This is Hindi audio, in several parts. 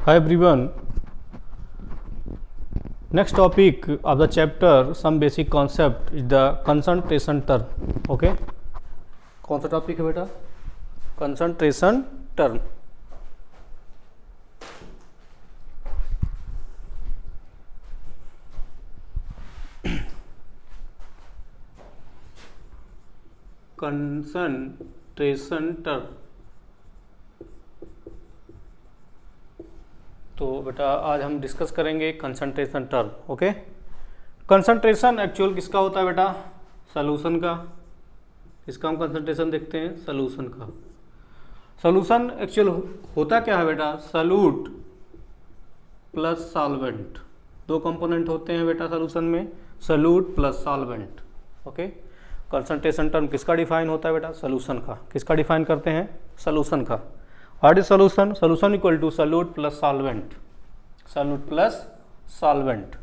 Hi everyone. Next topic of the chapter, some basic concept is the concentration term. Okay. कौन सा टॉपिक है बेटा? Concentration term. Concentration term. तो बेटा आज हम डिस्कस करेंगे concentration term. Okay. Concentration actual किसका होता है बेटा? सॉल्यूशन का. इसका हम कंसंट्रेशन देखते हैं सॉल्यूशन का. सॉल्यूशन एक्चुअल होता क्या है बेटा? Solute plus solvent. दो कंपोनेंट होते हैं बेटा सॉल्यूशन में, solute plus solvent. Okay. Concentration term किसका डिफाइन होता है बेटा? सॉल्यूशन का. किसका डिफाइन करते हैं? सॉल्यूशन का. What is solution? Solution equal to solute plus solvent. Solute plus solvent.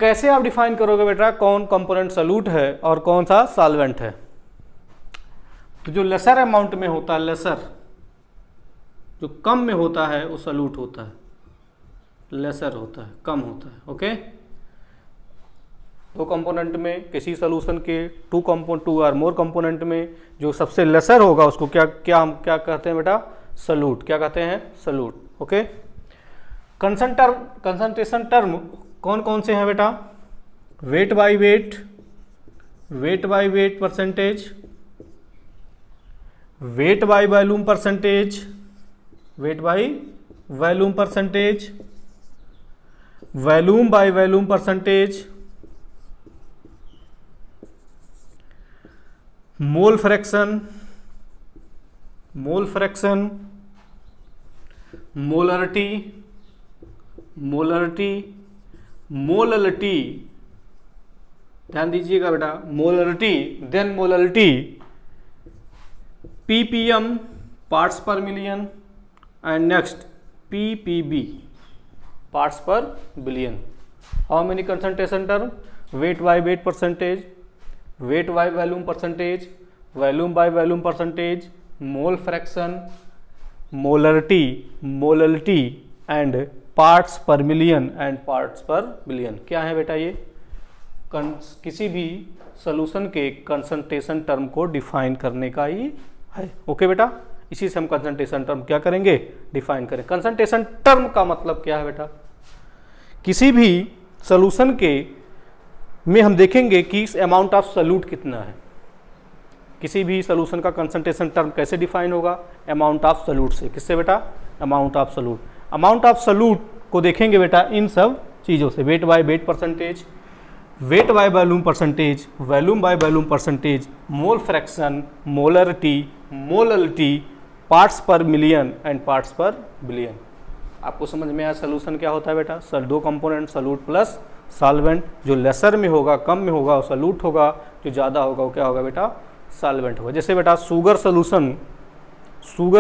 कैसे आप डिफाइन करोगे बेटा कौन कंपोनेंट सॉल्यूट है और कौन सा सॉल्वेंट है? तो जो लेसर अमाउंट में होता है, लेसर जो कम में होता है वो सॉल्यूट होता है, लेसर होता है, कम होता है. ओके. दो कंपोनेंट में किसी सॉल्यूशन के टू और मोर कंपोनेंट में जो सबसे लेसर होगा उसको हम क्या कहते हैं बेटा? सॉल्यूट. क्या कहते हैं? सॉल्यूट. ओके. कंसंट्रेशन टर्म कौन कौन से हैं बेटा? Weight by weight, weight by weight percentage, weight by volume percentage, weight by volume percentage, volume by volume percentage, mole fraction, mole fraction, molarity, molarity, molality. ध्यान दीजिएगा बेटा, molarity, then molality, ppm parts per million and next ppb parts per billion. How many concentration term? Weight by weight percentage, weight by volume percentage, volume by volume percentage, mole fraction, molarity, molality and parts per million and parts per billion. क्या है बेटा ये? किसी भी सॉल्यूशन के कंसंट्रेशन टर्म को डिफाइन करने का ही है. ओके बेटा. इसी से हम कंसंट्रेशन टर्म क्या करेंगे? डिफाइन करें. कंसंट्रेशन टर्म का मतलब क्या है बेटा? किसी भी सॉल्यूशन के में हम देखेंगे कि अमाउंट ऑफ सॉल्यूट कितना है. किसी भी सॉल्यूशन का कंसंट्रेशन टर्म कैसे डिफाइन होगा? अमाउंट ऑफ सॉल्यूट से. किससे बेटा? Amount of solute. Amount of solute को देखेंगे बेटा इन सब चीज़ों से. Weight by weight percentage, weight by volume percentage, volume by volume percentage, mole fraction, molarity, molality, parts per million and parts per billion. आपको समझ में आया सॉल्यूशन क्या होता है बेटा? दो कंपोनेंट सॉल्यूट प्लस सॉल्वेंट. जो लेसर में होगा, कम में होगा वो सॉल्यूट होगा, जो ज़्यादा होगा वो क्या होगा बेटा? सॉल्वेंट होगा. जैसे बेटा शुगर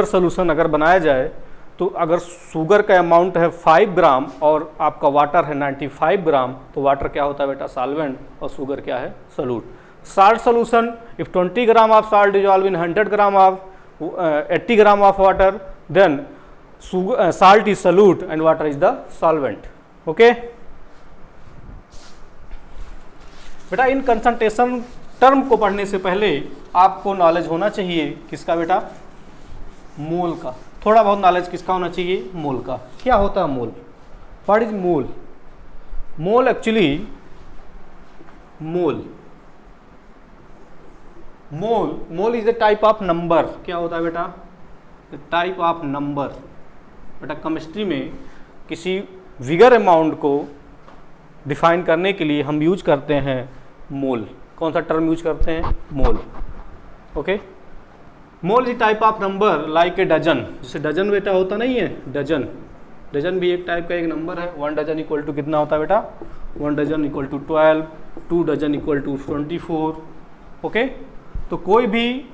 सॉल्यूशन अगर बनाया जाए तो अगर शुगर का अमाउंट है 5 ग्राम और आपका वाटर है 95 ग्राम, तो वाटर क्या होता है बेटा? सॉल्वेंट, और शुगर क्या है? Solute. Salt solution, if 20 gram of salt dissolve in 100 gram of 80 gram of water, then salt is solute and water is the solvent. okay. बेटा इन कंसंट्रेशन टर्म को पढ़ने से पहले आपको नॉलेज होना चाहिए किसका बेटा? मोल का. थोड़ा बहुत नॉलेज किसका होना चाहिए? मोल का. क्या होता है mole? What is mole? Mole actually mole is the type of number. क्या होता है बेटा? Type of number. बेटा केमिस्ट्री में किसी विगर अमाउंट को डिफाइन करने के लिए हम यूज करते हैं मोल. कौन सा टर्म यूज करते हैं? Mole. Okay. Mole is type of number like a dozen. जैसे डजन बेटा होता नहीं है, डजन भी एक टाइप का एक नंबर है. 1 डजन इक्वल टू कितना होता है बेटा? 1 dozen equal to 12, 2 dozen equal to 24. Okay. तो कोई भी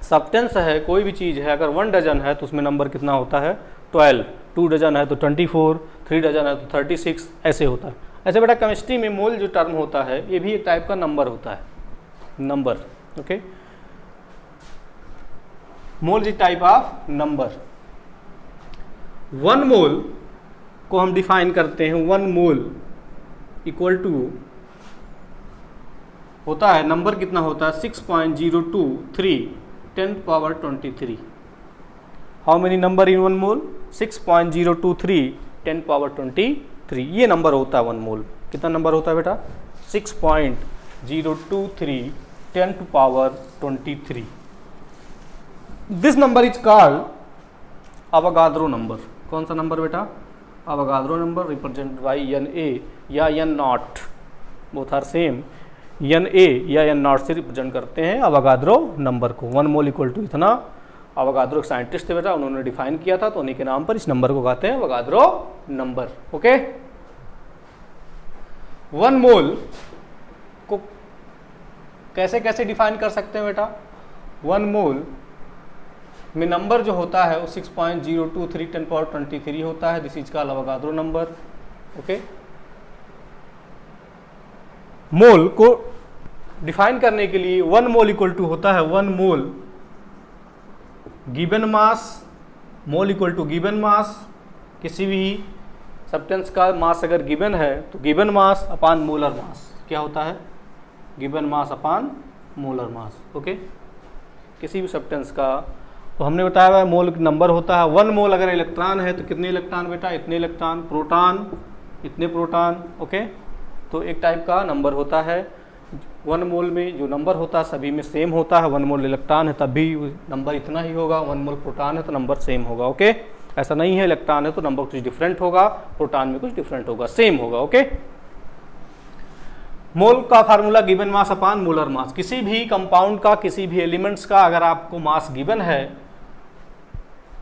सब्सटेंस है, कोई भी चीज़ है, अगर 1 डजन है तो उसमें नंबर कितना होता है? 12. 2 डजन है तो 24, 3 डजन है तो 36, ऐसे होता है. ऐसे बेटा केमिस्ट्री में मोल जो टर्म होता है ये भी एक टाइप का नंबर होता है. Number. Okay. Mole is type of number. 1 मोल को हम डिफाइन करते हैं, 1 मोल इक्वल टू होता है, नंबर कितना होता है 6.023 10^23। हाउ मेनी नंबर इन 1 मोल? 6.023 10^23। ये नंबर होता है 1 मोल। कितना नंबर होता है बेटा? 6.023 10^23। This number is called Avogadro number. कौन सा नंबर बेटा? Avogadro number, represented by Na या N0, both are same. Na या N0 से रिप्रेजेंट करते हैं अवोगाद्रो नंबर को। 1 मोल इक्वल टू इतना। अवोगाद्रो एक साइंटिस्ट थे बेटा, उन्होंने डिफाइन किया था, तो उन्हीं के नाम पर इस नंबर को कहते हैं अवोगाद्रो नंबर। ओके, 1 मोल को कैसे कैसे डिफाइन कर सकते हैं बेटा? 1 मोल में नंबर जो होता है वो 6.023 10^23 होता है। This is called Avogadro number. Okay, mole को डिफाइन करने के लिए 1 मोल इक्वल टू होता है 1 mole given mass. Mole equal to given mass, किसी भी सब्सटेंस का मास अगर गिवन है तो गिवन मास अपान मोलर मास क्या होता है? Given mass upon molar mass. Okay, किसी भी सब्सटेंस का, तो हमने बताया हुआ मोल नंबर होता है 1 मोल। अगर इलेक्ट्रॉन है तो कितने इलेक्ट्रॉन बेटा? इतने इलेक्ट्रॉन। प्रोटॉन इतने प्रोटॉन। ओके, तो एक टाइप का नंबर होता है। 1 मोल में जो नंबर होता है सभी में सेम होता है। 1 मोल इलेक्ट्रॉन है तब भी नंबर इतना ही होगा, 1 मोल प्रोटॉन है तो नंबर सेम होगा। ओके, ऐसा नहीं है इलेक्ट्रॉन है तो नंबर कुछ डिफरेंट होगा, प्रोटॉन में कुछ डिफरेंट होगा, सेम होगा। ओके, मोल का formula given mass upon molar मास। किसी भी कंपाउंड का, किसी भी एलिमेंट्स का अगर आपको मास गिवन है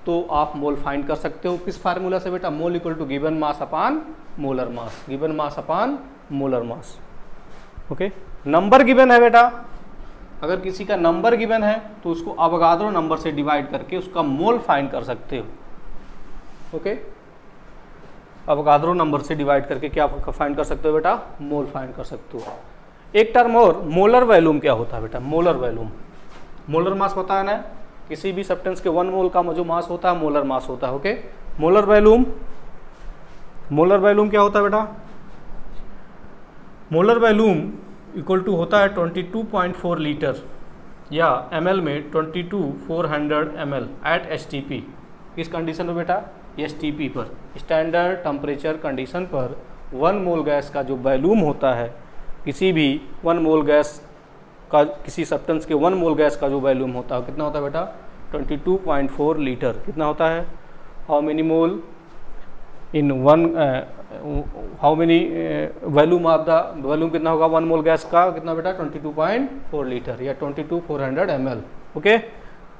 तो आप मोल फाइंड कर सकते हो। किस फार्मूला से बेटा? Mole equal to given mass upon molar mass. Given mass upon molar mass. Okay, number given है बेटा, अगर किसी का नंबर गिवन है तो उसको अवोगाद्रो नंबर से डिवाइड करके उसका मोल फाइंड कर सकते हो। ओके, अवोगाद्रो नंबर से डिवाइड करके क्या फाइंड कर सकते हो बेटा? मोल फाइंड कर सकते हो। एक टर्म और, मोलर वैल्यूम क्या होता है बेटा? मोलर वैल्यूम, मोलर मास पता है ना, किसी भी सब्सटेंस के 1 मोल का जो मास होता है मोलर मास होता है। Okay, molar volume, molar volume क्या होता है बेटा? मोलर वैल्यूम इक्वल टू होता है 22.4 लीटर या ml में 22,400 ml एट STP। किस कंडीशन में बेटा? STP पर, स्टैंडर्ड टेम्परेचर कंडीशन पर 1 मोल गैस का जो वैल्यूम होता है, किसी भी 1 मोल गैस का, किसी सब्सटेंस के 1 मोल गैस का जो वैल्यूम होता है कितना होता है बेटा? 22.4 लीटर। कितना होता है? How many mole in 1, how many volume of the, volume कितना होगा 1 मोल गैस का? कितना बेटा? 22.4 लीटर या 22,400 ml। ओके,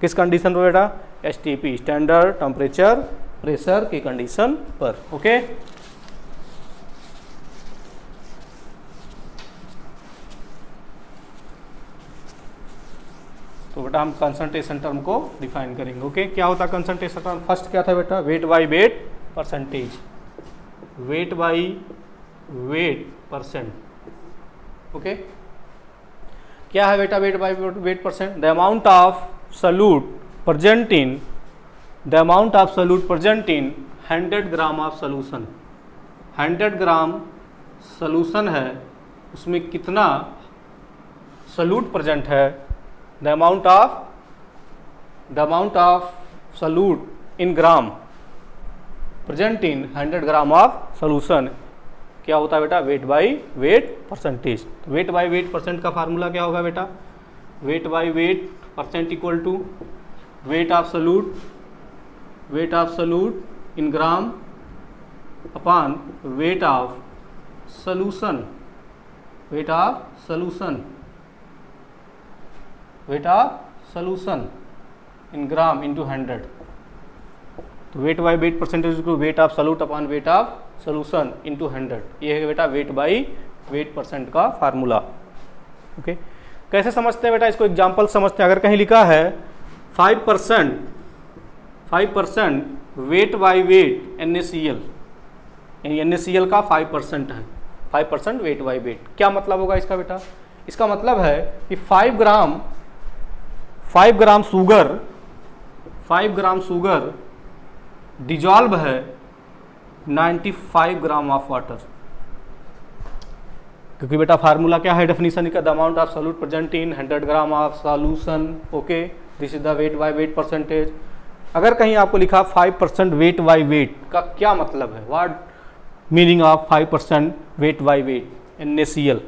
किस कंडीशन पर बेटा? STP, स्टैंडर्ड टेम्परेचर प्रेशर की कंडीशन पर। ओके, तो बेटा हम कंसंट्रेशन टर्म को डिफाइन करेंगे। ओके, क्या होता है कंसंट्रेशन टर्म? फर्स्ट क्या था बेटा? Weight by weight percentage, weight by weight percent. Okay, क्या है बेटा weight by weight percent? The amount of solute present in, the amount of solute present in 100 gram of solution. 100 gram solution है, उसमें कितना सॉल्यूट प्रेजेंट है? The amount of solute in gram present in 100 gram of solution क्या होता है बेटा? Weight by weight percentage. Weight by weight percent का फार्मूला क्या होगा बेटा? Weight by weight percent equal to weight of solute in gram upon weight of solution, weight of solution in gram into 100। तो वेट बाई वेट परसेंटेज को weight of solute upon weight of solution into 100, ये है बेटा वेट बाई वेट परसेंट का फार्मूला। ओके, कैसे समझते हैं बेटा इसको? एग्जांपल समझते हैं। अगर कहीं लिखा है 5% वेट बाई वेट NaCl, यानी NaCl का 5% है, 5% वेट बाई वेट। क्या मतलब होगा इसका बेटा? इसका मतलब है कि 5 ग्राम शुगर डिजॉल्व है 95 ग्राम ऑफ वाटर, क्योंकि बेटा फार्मूला क्या है डेफिनेशन का, the amount of solute present in 100 gram of solution, okay, this is the wait by weight percentage. अगर कहीं आपको लिखा 5% वेट बाय वेट का क्या मतलब है, what meaning of 5% wait by wait NaCl,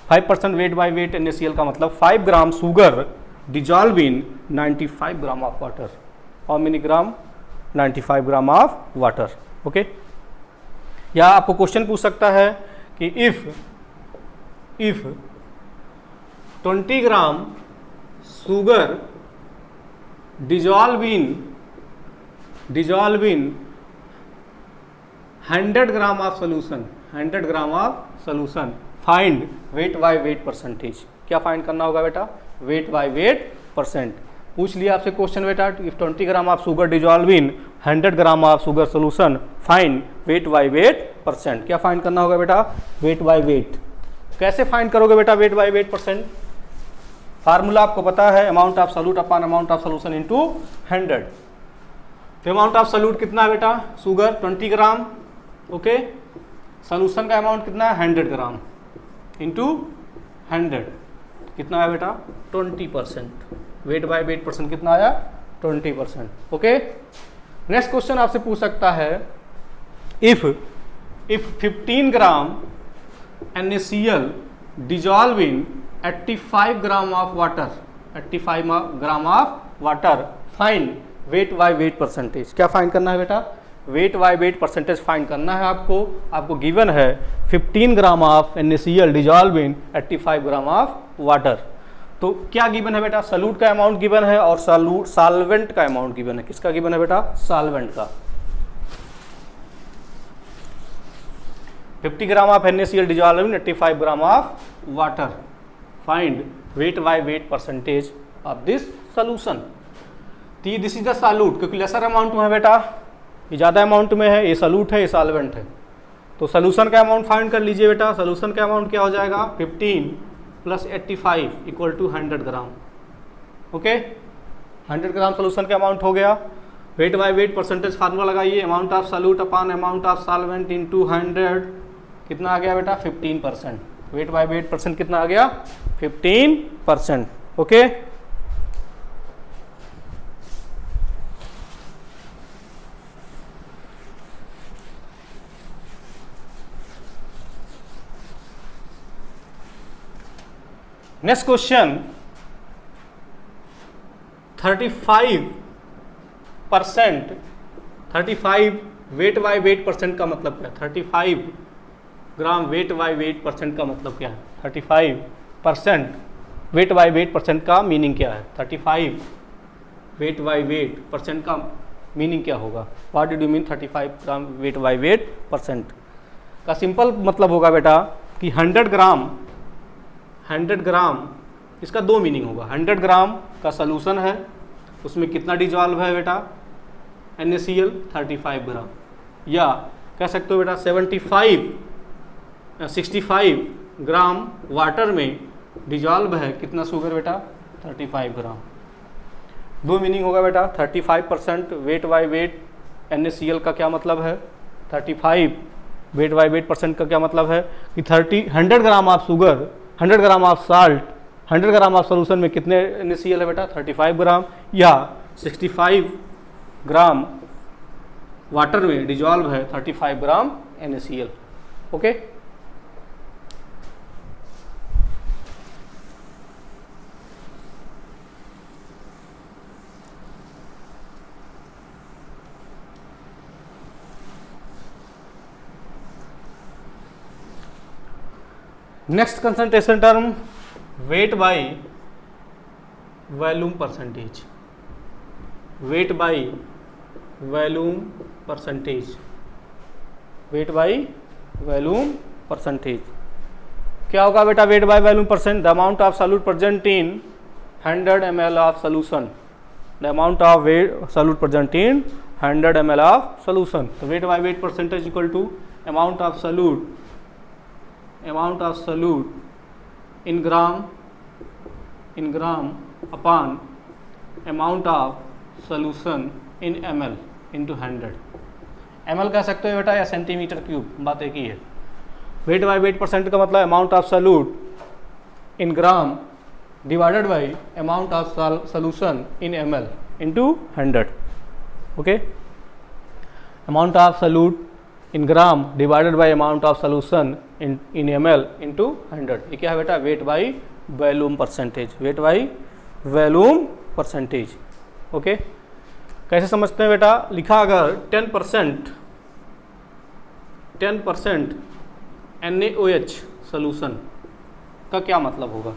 5% wait by wait NaCl का मतलब 5 gram sugar dissolve in 95 gram of water. How many gram? 95 gram of water, okay. या आपको क्वेश्चन पूछ सकता है कि if 20 gram sugar dissolve in 100 gram of solution, 100 gram of solution, find wait by weight percentage. क्या फाइंड करना होगा बेटा? Weight by wait percent. पूछ लिया आपसे क्वेश्चन बेटा, if 20 gram of sugar dissolve in 100 gram of sugar solution, find wait by wait percent. क्या फाइंड करना होगा बेटा? Weight by wait. कैसे फाइंड करोगे बेटा weight by wait percent? Formula आपको पता है, amount of solute upon amount of solution into 100। तो अमाउंट ऑफ सॉल्यूट कितना है बेटा? शुगर 20 ग्राम, ओके, सोल्यूशन का अमाउंट कितना है? 100 ग्राम इनटू 100 कितना है बेटा? 20%। वेट बाय वेट परसेंट कितना आया? 20%, ओके। नेक्स्ट क्वेश्चन आपसे पूछ सकता है, if 15 gram NaCl dissolve in 85 gram of water, 85 gram of water, find wait by weight percentage. क्या फाइंड करना है बेटा? Weight by weight percentage find करना है आपको गिवन है 15 gram of NaCl dissolve in 85 gram of water. तो क्या गिवन है बेटा? सॉल्यूट का अमाउंट गिवन है और सॉल्वेंट का अमाउंट गिवन है। किसका गिवन है बेटा? सॉल्वेंट का। 50 gram of NaCl dissolved in 85 gram of water, find wait by weight percentage of this solution. This is the solute, क्योंकि लेसर अमाउंट में है बेटा, ये ज़्यादा अमाउंट में है, ये सॉल्यूट है, ये सॉल्वेंट है। तो सोल्यूशन का अमाउंट फाइंड कर लीजिए बेटा। सोल्यूशन का अमाउंट क्या हो जाएगा? 15 + 85 = 100 ग्राम, ओके। 100 ग्राम सोल्यूशन का अमाउंट हो गया। Weight by weight percentage formula लगाइए, amount of solute upon amount of solvent into 100, कितना आ गया बेटा? 15%। वेट बाय वेट परसेंट कितना आ गया? 15%, okay. Next question, 35 wait by wait percent का मतलब क्या है? 35 gram weight by wait percent का मतलब क्या है? 35% वेट बाय वेट परसेंट का मीनिंग क्या है? 35 वेट बाय वेट परसेंट का मीनिंग क्या होगा? What did you mean 35 gram weight by wait percent का? सिंपल मतलब होगा बेटा कि 100 ग्राम इसका दो मीनिंग होगा। 100 ग्राम का सोल्यूशन है, उसमें कितना डिजॉल्व है बेटा? NaCl 35 ग्राम, या कह सकते हो बेटा 65 ग्राम वाटर में डिजॉल्व है कितना शुगर बेटा? 35 ग्राम। दो मीनिंग होगा बेटा। 35% वेट बाय वेट NaCl का क्या मतलब है? 35 वेट बाय वेट परसेंट का क्या मतलब है कि 100 gram of sugar, 100 gram of salt, 100 gram of solution में कितने NaCl है बेटा? 35 ग्राम, या 65 ग्राम वाटर में डिजॉल्व है 35 gram NaCl, okay. Next concentration term, weight by volume percentage. Weight by volume percentage, weight by volume percentage क्या होगा बेटा? Weight by volume percent, the amount of solute present in 100 ml of solution, the amount of solute present in 100 ml of solution. तो weight by weight percentage equal to amount of solute in gram upon amount of solution in ml into 100। ml कह सकते हो बेटा या सेंटीमीटर क्यूब, बात एक ही है। वेट बाई वेट परसेंट का मतलब amount of solute in gram divided by amount of solution in ml into 100। Okay, amount of solute in gram divided by amount of solution in ml into 100। ये क्या है बेटा? Weight by volume percentage, weight by volume percentage. Okay, कैसे समझते हैं बेटा? लिखा अगर 10% NaOH सोल्यूशन का क्या मतलब होगा?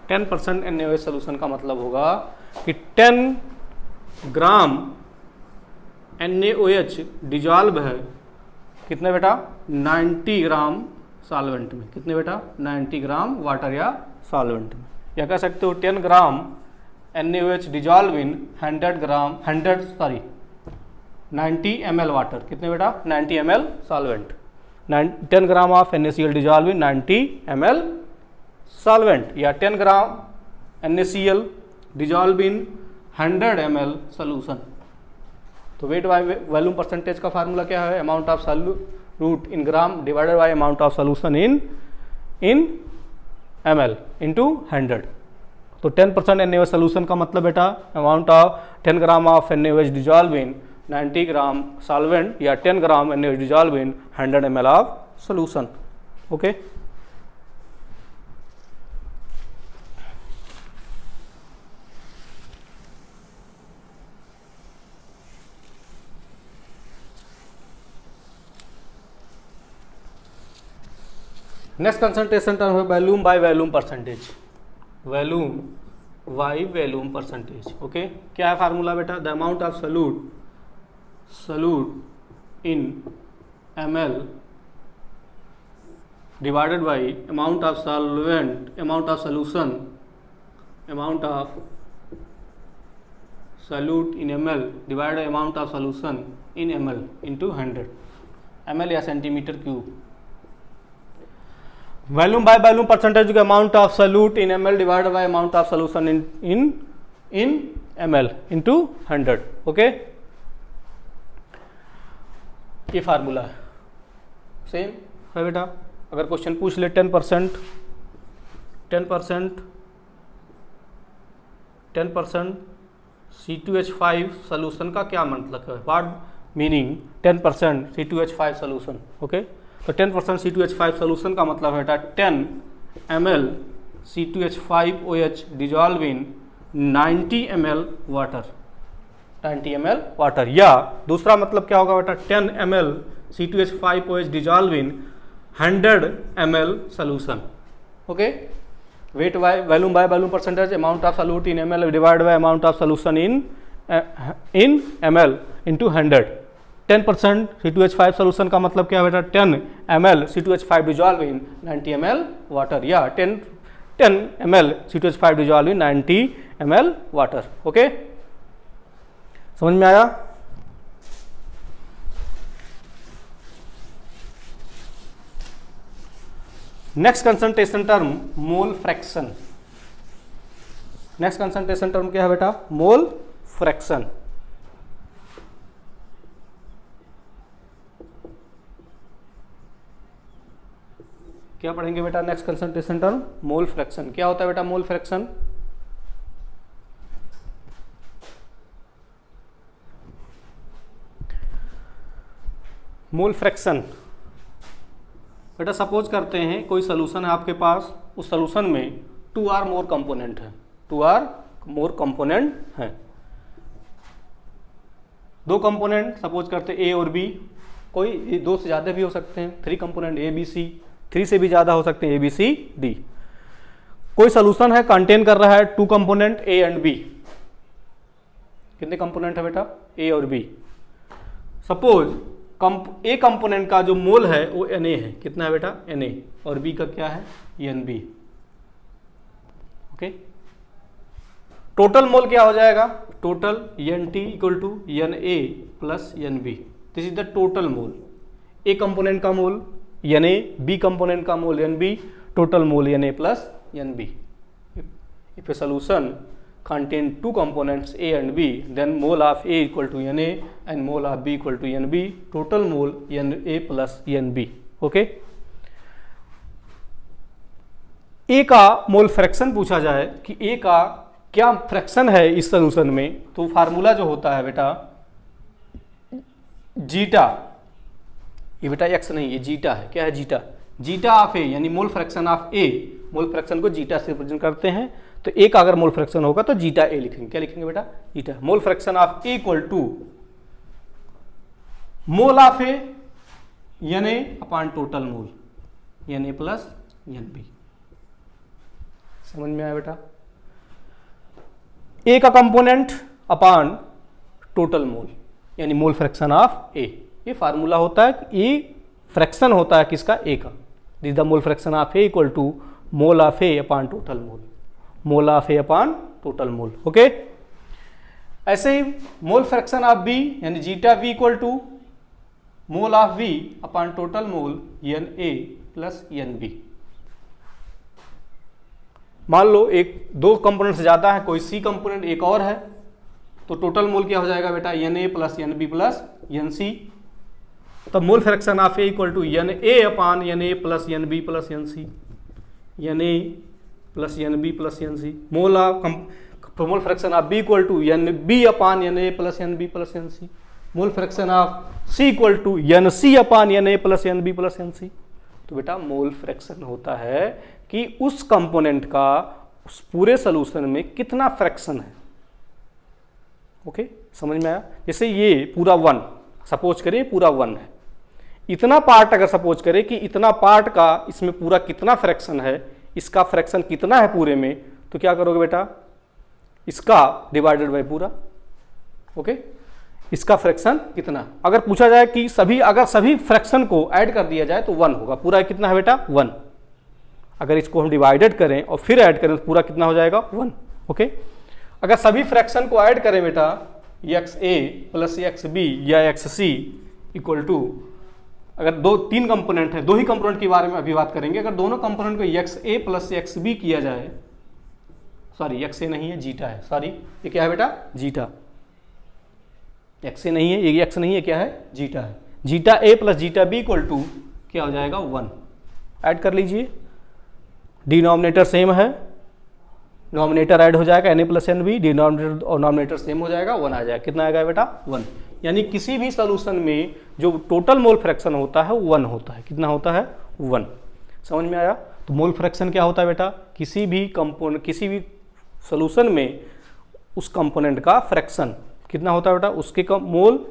10% NaOH सोल्यूशन का मतलब होगा कि 10 ग्राम NaOH डिजॉल्व है कितने बेटा? 90 ग्राम सॉल्वेंट में। कितने बेटा? 90 ग्राम वाटर या सॉल्वेंट में। या कह सकते हो 10 gram NaOH dissolve in 90 ml water. कितने बेटा? 90 ml solvent. 10 gram of NaCl dissolve in 90 ml solvent, या 10 ग्राम NaCl dissolve in 100 ml solution. तो वेट बाय वॉल्यूम परसेंटेज का फार्मूला क्या है? Amount of solute in gram divided by amount of solution in ml into 100। तो 10% NaOH सोल्यूशन का मतलब बेटा amount of 10 gram of NaOH dissolve in 90 gram solvent, या 10 gram NaOH dissolve in 100 ml of solution. Okay, next concentration term है volume by volume percentage. Volume by volume percentage. Okay, क्या है फार्मूला बेटा? The amount of solute in ml divided by amount of solvent, amount of solution, amount of solute in ml divided amount of solution in ml into 100 ml या centimetre cube. Volume by volume percentage का amount of solute in ml divided by amount of solution in ml into 100। Okay, ये फार्मूला है, सेम है बेटा। अगर क्वेश्चन पूछ ले 10% C2H5 सोल्यूशन का क्या मतलब है? What meaning 10% C2H5 solution? Okay, तो 10% C2H5 सोल्यूशन का मतलब है बेटा 10 ml C2H5OH dissolve in 90 ml water, 90 ml water. या दूसरा मतलब क्या होगा बेटा? 10 ml C2H5OH dissolve in 100 ml solution. Okay, wait by volume by volume percentage amount of solute in ml divide by amount of solution in ml into 100। 10% C2H5 solution का मतलब क्या है बेटा? 10 ml C2H5 dissolve in 90 ml water, या 10 ml C2H5 dissolve in 90 ml water. Okay, समझ में आया? Next concentration term mole fraction. Next concentration term क्या है बेटा? Mole fraction. क्या पढ़ेंगे बेटा? Next concentration term mole fraction. क्या होता है बेटा मोल फ्रैक्शन? मोल फ्रैक्शन बेटा सपोज करते हैं कोई सोल्यूशन है आपके पास, उस सोल्यूशन में 2 or more कंपोनेंट है, 2 or more कंपोनेंट हैं। 2 कंपोनेंट सपोज करते हैं A और B, कोई 2 से ज़्यादा भी हो सकते हैं, 3 कंपोनेंट A B C, 3 से भी ज़्यादा हो सकते हैं A B C D। कोई सोल्यूशन है कंटेन कर रहा है 2 कंपोनेंट A एंड B। कितने कंपोनेंट है बेटा? A और B। सपोज ए कंपोनेंट का जो मोल है वो Na है। कितना है बेटा? Na। और B का क्या है? Nb। ओके, टोटल मोल क्या हो जाएगा? Total Nt equal to Na plus Nb। This is the total mole. A component का मोल Na, B कंपोनेंट का mole Nb, total mole Na plus Nb। If a solution contain two components A and B, then mole of A equal to Na and mole of B equal to Nb, total mole Na plus Nb. Okay, A का मोल फ्रैक्शन पूछा जाए कि A का क्या फ्रैक्शन है इस सोल्यूशन में, तो फार्मूला जो होता है बेटा जीटा, ये बेटा एक्स नहीं, ये जीटा है। क्या है जीटा? जीटा ऑफ ए, यानी मोल fraction of A, mole fraction को जीटा से रिप्रेजेंट करते हैं। तो ए का अगर मोल फ्रैक्शन होगा तो जीटा ए लिखेंगे। क्या लिखेंगे बेटा? Zeta. Mole fraction of A equal to mole of A n A upon total mole n A plus n B. समझ में आया बेटा? ए का कंपोनेंट अपॉन टोटल मोल यानी मोल फ्रैक्शन ऑफ ए। ये फार्मूला होता है, ये फ्रैक्शन होता है किसका? ए का। This the mole fraction of A equal to mole of A upon total mole, mole of A upon total mole. Okay, ऐसे ही मोल फ्रैक्शन ऑफ बी यानी zeta B equal to mole of B upon total mole n A plus n B. मान लो एक दो कंपोनेंट से ज्यादा है, कोई सी कंपोनेंट एक और है, तो टोटल मोल क्या हो जाएगा बेटा? N A plus n B plus n C. तब mole fraction of A equal to n A upon n A plus n B plus n C, n A plus n B plus n C. Mole fraction of B equal to n B upon n A plus n B plus n C. Mole fraction of C equal to n C upon n A plus n B plus n C. तो बेटा मोल फ्रैक्शन होता है कि उस कंपोनेंट का उस पूरे सोल्यूशन में कितना फ्रैक्शन है। ओके, समझ में आया? जैसे ये पूरा 1, सपोज करें पूरा 1 है, इतना पार्ट अगर सपोज करें कि इतना पार्ट का इसमें पूरा कितना फ्रैक्शन है, इसका फ्रैक्शन कितना है पूरे में, तो क्या करोगे बेटा? इसका डिवाइडेड बाय पूरा। ओके, इसका फ्रैक्शन कितना। अगर पूछा जाए कि अगर सभी फ्रैक्शन को ऐड कर दिया जाए तो 1 होगा। पूरा कितना है बेटा? 1। अगर इसको हम डिवाइडेड करें और फिर ऐड करें तो पूरा कितना हो जाएगा? 1। ओके, अगर सभी फ्रैक्शन को ऐड करें बेटा, एक्स ए प्लस एक्स बी या एक्स सी इक्वल टू, अगर 2-3 कंपोनेंट है, 2 ही कंपोनेंट के बारे में अभी बात करेंगे। अगर दोनों कंपोनेंट को एक्स ए प्लस एक्स बी किया जाए, सॉरी एक्स ए नहीं है, जीटा है, सॉरी ये क्या है बेटा? जीटा। एक्स ए नहीं है, ये एक्स नहीं है, क्या है? जीटा है। Zeta A plus zeta B equal to क्या हो जाएगा? 1। ऐड कर लीजिए, डिनोमिनेटर सेम है, नॉमिनेटर ऐड हो जाएगा n A plus n B, denominator और नॉमिनेटर सेम हो जाएगा, 1 आ जाएगा। कितना आएगा बेटा? 1। यानी किसी भी सॉल्यूशन में जो टोटल मोल फ्रैक्शन होता है वो 1 होता है। कितना होता है? 1। समझ में आया? तो मोल फ्रैक्शन क्या होता है बेटा? किसी भी सॉल्यूशन में उस कंपोनेंट का फ्रैक्शन कितना होता है बेटा? उसके का mole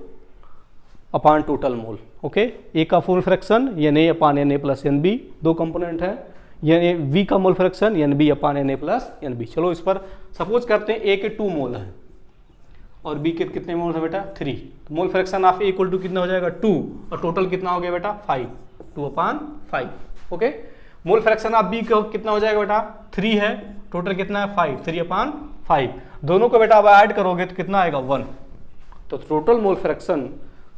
upon total mole. Okay, A का full fraction n A upon n A plus n B, 2 component है, यानी वी का mole fraction n B upon n A plus n B. चलो इस पर सपोज करते हैं ए के 2 मोल है और बी के कितने मोल है बेटा? 3। तो mole fraction of A equal to कितना हो जाएगा? 2, और टोटल कितना हो गया बेटा? 5, 2/5। Okay, mole fraction of B कितना हो जाएगा बेटा? 3 है, टोटल कितना है? 5, 3/5। दोनों को बेटा अब ऐड करोगे तो कितना आएगा? 1। तो टोटल मोल फ्रैक्शन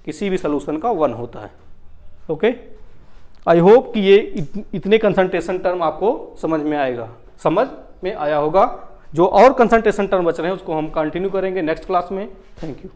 किसी भी सोल्यूशन का 1 होता है। ओके, आई होप कि ये इतने कंसंट्रेशन टर्म आपको समझ में आया होगा। जो और कंसंट्रेशन टर्म बच रहे हैं उसको हम कंटिन्यू करेंगे नेक्स्ट क्लास में। Thank you.